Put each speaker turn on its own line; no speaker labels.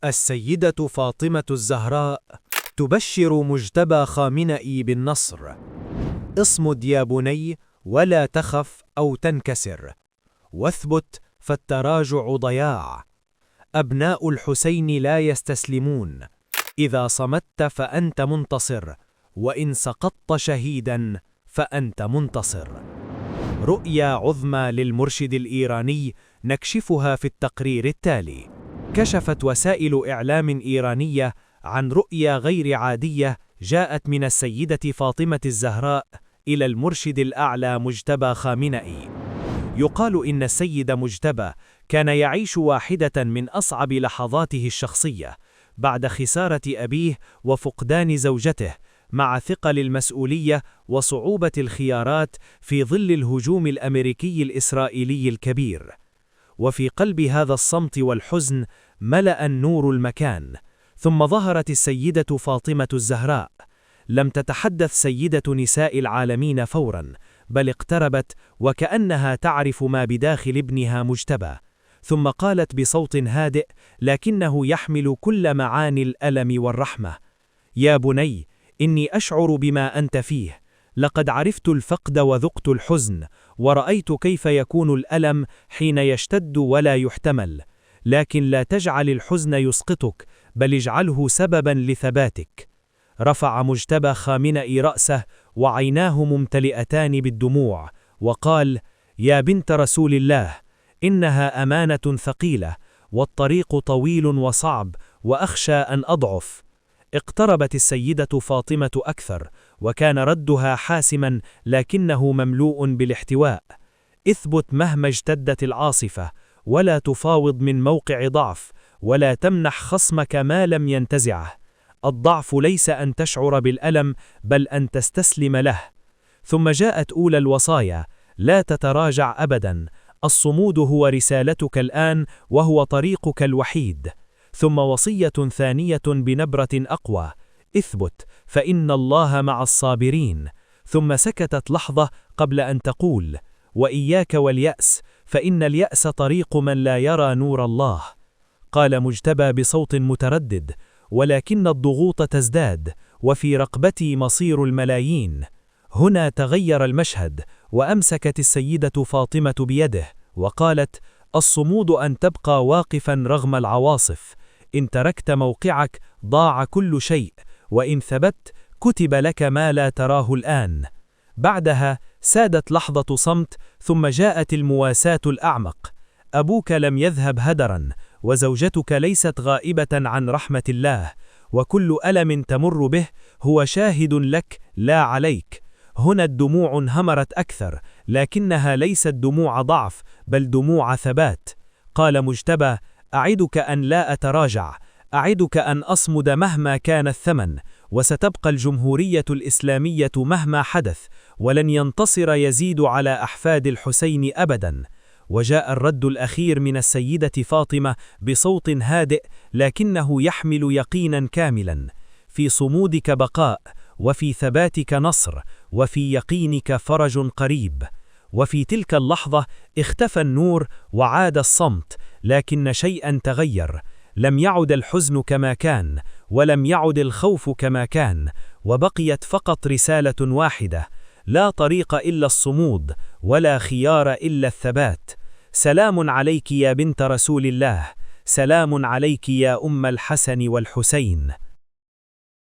السيدة فاطمة الزهراء تبشر مجتبى خامنئي بالنصر. اصمد يا بني ولا تخف أو تنكسر، واثبت فالتراجع ضياع. أبناء الحسين لا يستسلمون، إذا صمت فأنت منتصر، وإن سقطت شهيدا فأنت منتصر. رؤيا عظمى للمرشد الإيراني نكشفها في التقرير التالي. كشفت وسائل إعلام إيرانية عن رؤيا غير عادية جاءت من السيدة فاطمة الزهراء إلى المرشد الأعلى مجتبى خامنئي. يقال إن السيد مجتبى كان يعيش واحدة من أصعب لحظاته الشخصية بعد خسارة أبيه وفقدان زوجته، مع ثقل المسؤولية وصعوبة الخيارات في ظل الهجوم الأمريكي الإسرائيلي الكبير. وفي قلب هذا الصمت والحزن ملأ النور المكان، ثم ظهرت السيدة فاطمة الزهراء. لم تتحدث سيدة نساء العالمين فورا، بل اقتربت وكأنها تعرف ما بداخل ابنها مجتبى، ثم قالت بصوت هادئ لكنه يحمل كل معاني الألم والرحمة: يا بني، إني أشعر بما أنت فيه. لقد عرفت الفقد وذقت الحزن، ورأيت كيف يكون الألم حين يشتد ولا يحتمل، لكن لا تجعل الحزن يسقطك، بل اجعله سببا لثباتك. رفع مجتبى خامنئي رأسه وعيناه ممتلئتان بالدموع، وقال: يا بنت رسول الله، إنها أمانة ثقيلة، والطريق طويل وصعب، وأخشى أن أضعف. اقتربت السيدة فاطمة أكثر، وكان ردها حاسما لكنه مملوء بالاحتواء: اثبت مهما اجتدت العاصفة، ولا تفاوض من موقع ضعف، ولا تمنح خصمك ما لم ينتزعه. الضعف ليس أن تشعر بالألم، بل أن تستسلم له. ثم جاءت أولى الوصايا: لا تتراجع أبدا، الصمود هو رسالتك الآن، وهو طريقك الوحيد. ثم وصية ثانية بنبرة أقوى: اثبت فإن الله مع الصابرين. ثم سكتت لحظة قبل أن تقول: وإياك واليأس، فإن اليأس طريق من لا يرى نور الله. قال مجتبى بصوت متردد: ولكن الضغوط تزداد، وفي رقبتي مصير الملايين. هنا تغير المشهد، وأمسكت السيدة فاطمة بيده وقالت: الصمود أن تبقى واقفا رغم العواصف. إن تركت موقعك ضاع كل شيء، وإن ثبت كتب لك ما لا تراه الآن. بعدها سادت لحظة صمت، ثم جاءت المواساة الأعمق: أبوك لم يذهب هدرا، وزوجتك ليست غائبة عن رحمة الله، وكل ألم تمر به هو شاهد لك لا عليك. هنا الدموع انهمرت أكثر، لكنها ليست دموع ضعف، بل دموع ثبات. قال مجتبى: أعدك أن لا أتراجع، أعدك أن أصمد مهما كان الثمن، وستبقى الجمهورية الإسلامية مهما حدث، ولن ينتصر يزيد على أحفاد الحسين أبدا. وجاء الرد الأخير من السيدة فاطمة بصوت هادئ لكنه يحمل يقينا كاملا: في صمودك بقاء، وفي ثباتك نصر، وفي يقينك فرج قريب. وفي تلك اللحظة اختفى النور وعاد الصمت، لكن شيئا تغير. لم يعد الحزن كما كان، ولم يعد الخوف كما كان، وبقيت فقط رسالة واحدة: لا طريق إلا الصمود، ولا خيار إلا الثبات. سلام عليك يا بنت رسول الله، سلام عليك يا أم الحسن والحسين.